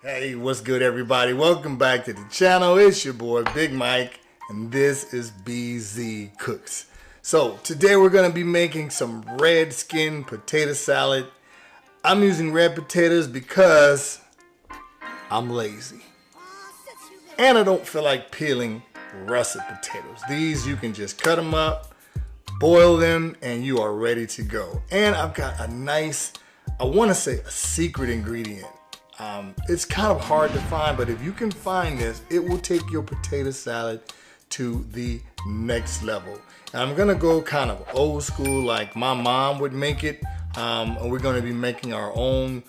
Hey, what's good, everybody? Welcome back to the channel. It's your boy Big Mike, and this is BZ Cooks. So today we're going to be making some red skin potato salad. I'm using red potatoes because I'm lazy and I don't feel like peeling russet potatoes. These, you can just cut them up, boil them, and you are ready to go. And I've got a nice, I want to say a secret ingredient. It's kind of hard to find, but if you can find this, it will take your potato salad to the next level. And I'm gonna go kind of old school like my mom would make it. And we're gonna be making our own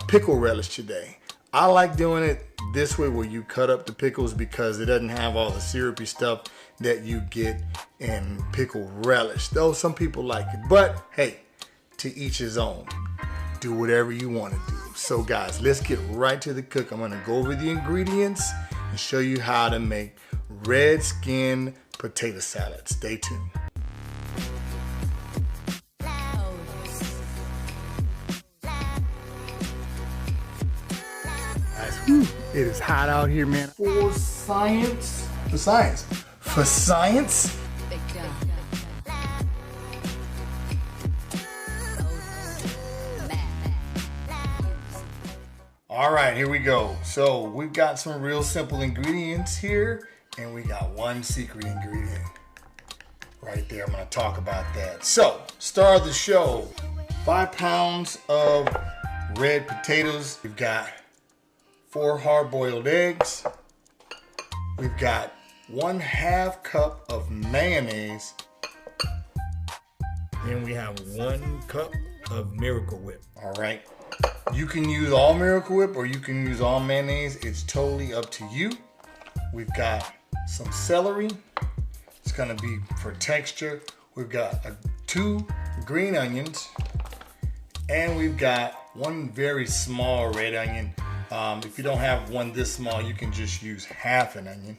pickle relish today. I like doing it this way where you cut up the pickles because it doesn't have all the syrupy stuff that you get in pickle relish. Though some people like it, but hey, to each his own. Do whatever you want to do. So guys, let's get right to the cook. I'm going to go over the ingredients and show you how to make red skin potato salad. Stay tuned. It is hot out here, man. For science. All right, here we go. So we've got some real simple ingredients here, and we got one secret ingredient right there. I'm gonna talk about that. So, star of the show, 5 pounds of red potatoes. We've got 4 hard-boiled eggs. We've got 1/2 cup of mayonnaise. And we have 1 cup of Miracle Whip. All right. You can use all Miracle Whip or you can use all mayonnaise. It's totally up to you. We've got some celery. It's gonna be for texture. We've got 2 green onions. And we've got 1 very small red onion. If you don't have one this small, you can just use half an onion.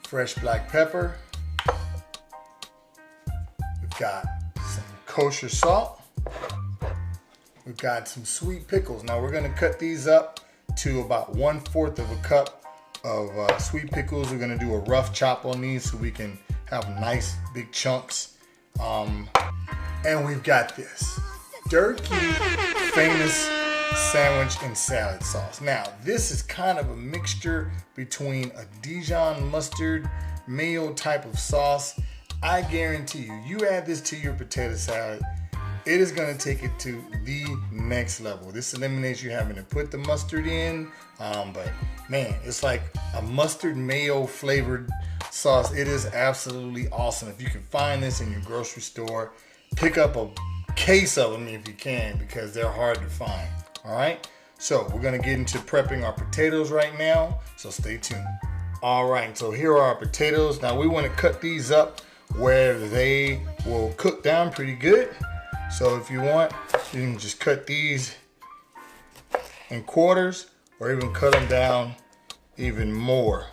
Fresh black pepper. We've got some kosher salt. We've got some sweet pickles. Now we're gonna cut these up to about 1/4 of a cup of sweet pickles. We're gonna do a rough chop on these so we can have nice big chunks. And we've got this Durkee famous sandwich and salad sauce. Now this is kind of a mixture between a Dijon mustard mayo type of sauce. I guarantee you, you add this to your potato salad, it is going to take it to the next level. This eliminates you having to put the mustard in, but man, it's like a mustard mayo flavored sauce. It is absolutely awesome. If you can find this in your grocery store, pick up a case of them if you can, because they're hard to find. All right, so we're going to get into prepping our potatoes right now, so stay tuned. All right, so here are our potatoes. Now we want to cut these up where they will cook down pretty good. So if you want, you can just cut these in quarters or even cut them down even more.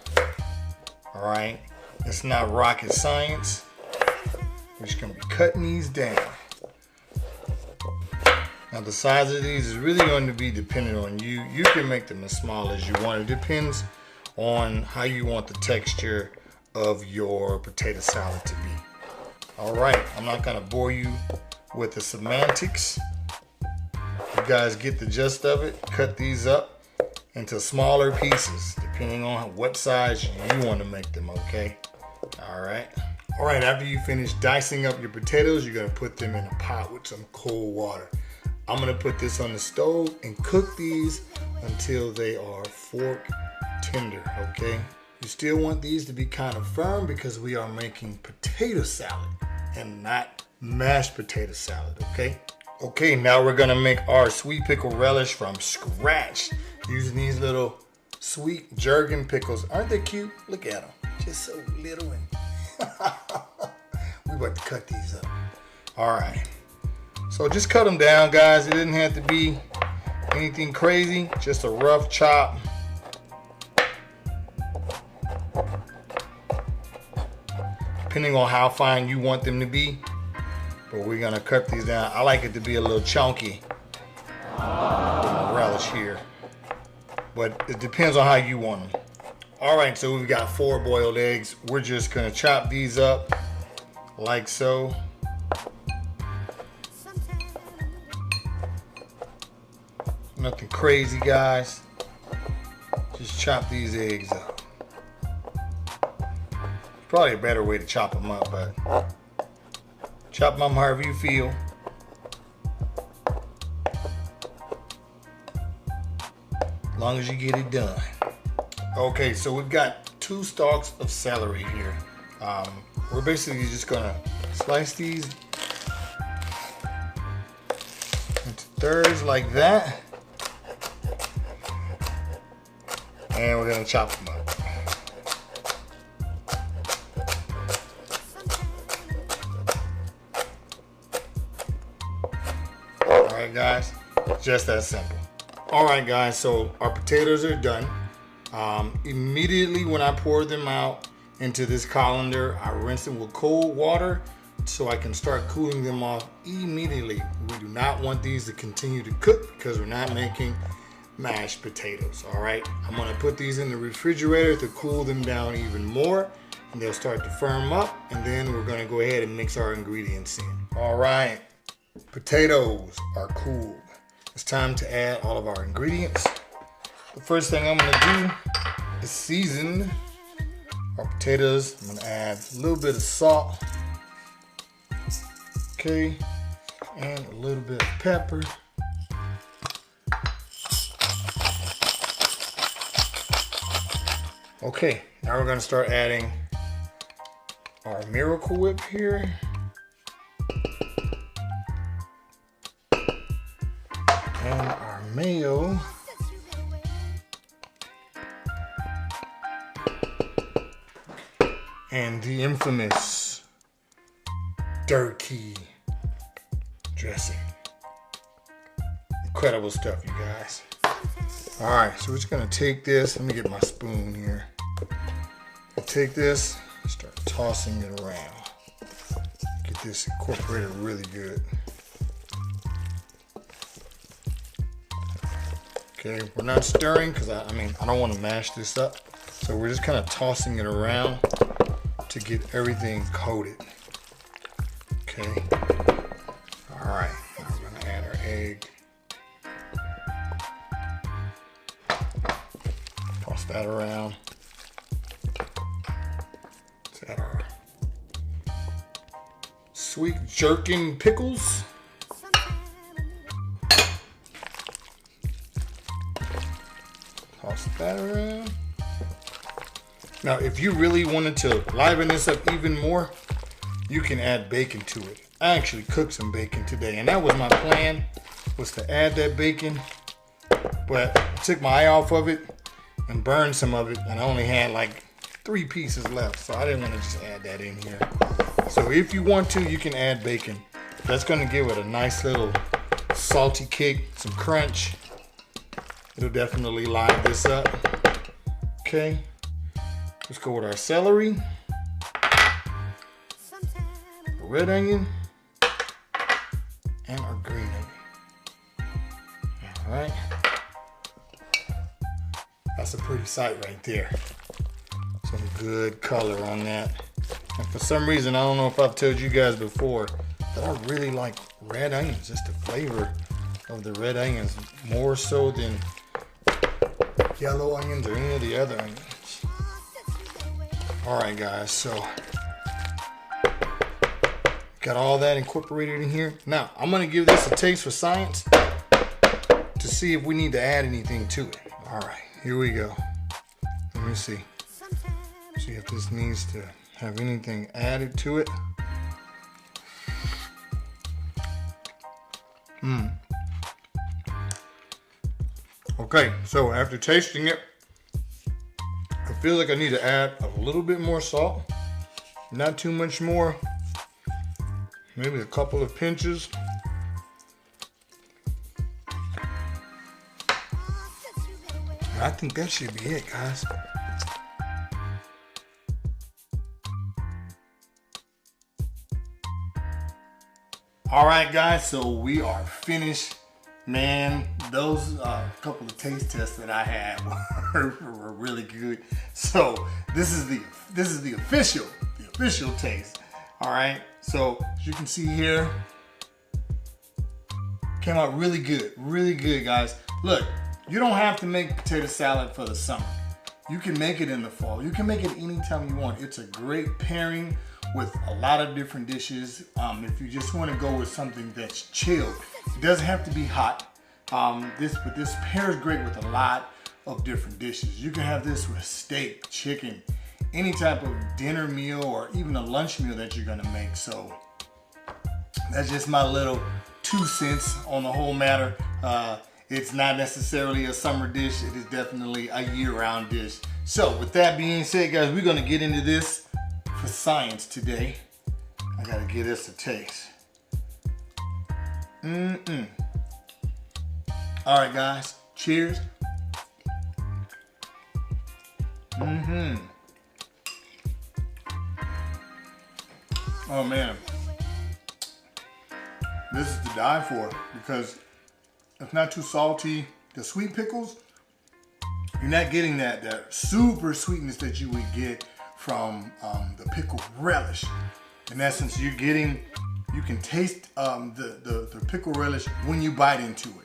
All right, it's not rocket science. We're just gonna be cutting these down. Now the size of these is really going to be dependent on you. You can make them as small as you want. It depends on how you want the texture of your potato salad to be. All right, I'm not gonna bore you with the semantics. You guys get the gist of it. Cut these up into smaller pieces depending on what size you want to make them, okay? All right, after you finish dicing up your potatoes, you're gonna put them in a pot with some cold water. I'm gonna put this on the stove and cook these until they are fork tender, okay? You still want these to be kind of firm because we are making potato salad and not mashed potato salad, okay? Okay, now we're gonna make our sweet pickle relish from scratch using these little sweet Jergen pickles. Aren't they cute? Look at them, just so little. And we about to cut these up. All right, so just cut them down, guys. It didn't have to be anything crazy, just a rough chop. Depending on how fine you want them to be. But we're gonna cut these down. I like it to be a little chunky. Put my relish here. but it depends on how you want them. All right, so we've got 4 boiled eggs. We're just gonna chop these up like so. Nothing crazy, guys. Just chop these eggs up. Probably a better way to chop them up, but chop them up however you feel. As long as you get it done. Okay, so we've got 2 stalks of celery here. We're basically just gonna slice these into thirds like that. And we're gonna chop them up. All right, guys, just that simple. All right, guys, so our potatoes are done. Immediately when I pour them out into this colander, I rinse them with cold water so I can start cooling them off immediately. We do not want these to continue to cook because we're not making mashed potatoes. All right, I'm gonna put these in the refrigerator to cool them down even more, and they'll start to firm up, and then we're gonna go ahead and mix our ingredients in. All right, potatoes are cooled. It's time to add all of our ingredients. The first thing I'm gonna do is season our potatoes. I'm gonna add a little bit of salt, okay, and a little bit of pepper. Okay, now we're gonna start adding our Miracle Whip here. And our mayo. And the infamous Durkee dressing. Incredible stuff, you guys. All right, so we're just gonna take this. Let me get my spoon here. I'll take this, start tossing it around. Get this incorporated really good. Okay, we're not stirring because I don't want to mash this up. So we're just kind of tossing it around to get everything coated. Okay. All right, now we're gonna add our egg. Toss that around. Let's add our sweet jerkin pickles. Toss that around. Now, if you really wanted to liven this up even more, you can add bacon to it. I actually cooked some bacon today, and that was my plan, was to add that bacon, but I took my eye off of it and burned some of it, and I only had like 3 pieces left, so I didn't want to just add that in here. So if you want to, you can add bacon. That's going to give it a nice little salty kick, some crunch. It'll definitely liven this up. Okay. Let's go with our celery, red onion, and our green onion. All right. That's a pretty sight right there. Some good color on that. And for some reason, I don't know if I've told you guys before, but I really like red onions, just the flavor of the red onions, more so than yellow onions or any of the other onions. All right, guys, so got all that incorporated in here. Now, I'm gonna give this a taste for science to see if we need to add anything to it. All right, here we go. Let me see. See if this needs to have anything added to it. Okay, so after tasting it, I feel like I need to add a little bit more salt. Not too much more. Maybe a couple of pinches. I think that should be it, guys. All right, guys, so we are finished. Man, those couple of taste tests that I had were really good. So this is the official taste. All right. So as you can see here, came out really good, guys. Look, you don't have to make potato salad for the summer. You can make it in the fall. You can make it anytime you want. It's a great pairing with a lot of different dishes. If you just want to go with something that's chilled, it doesn't have to be hot. But this pairs great with a lot of different dishes. You can have this with steak, chicken, any type of dinner meal, or even a lunch meal that you're gonna make. So that's just my little 2 cents on the whole matter. It's not necessarily a summer dish. It is definitely a year-round dish. So with that being said, guys, we're gonna get into this for science today. I gotta give this a taste. All right, guys, cheers. Oh man, this is to die for because it's not too salty. The sweet pickles, you're not getting that super sweetness that you would get from the pickle relish. In essence, you can taste the pickle relish when you bite into it.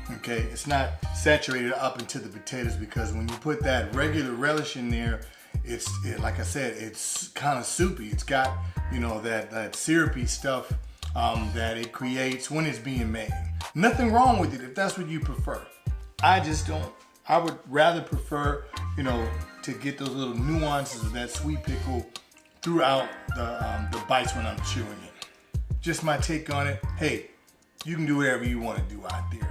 Okay, it's not saturated up into the potatoes, because when you put that regular relish in there, like I said, it's kind of soupy. It's got, you know, that syrupy stuff that it creates when it's being made. Nothing wrong with it if that's what you prefer. I just don't. I would rather prefer, you know, to get those little nuances of that sweet pickle throughout the bites when I'm chewing it. Just my take on it. Hey, you can do whatever you want to do out there.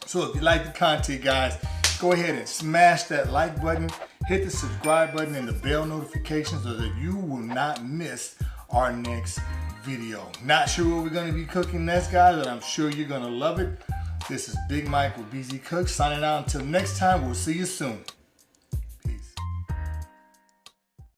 So if you like the content, guys, go ahead and smash that like button, hit the subscribe button and the bell notification so that you will not miss our next video. Not sure what we're going to be cooking next, guys, but I'm sure you're going to love it. This is Big Mike with BZ Cooks signing out. Until next time, we'll see you soon.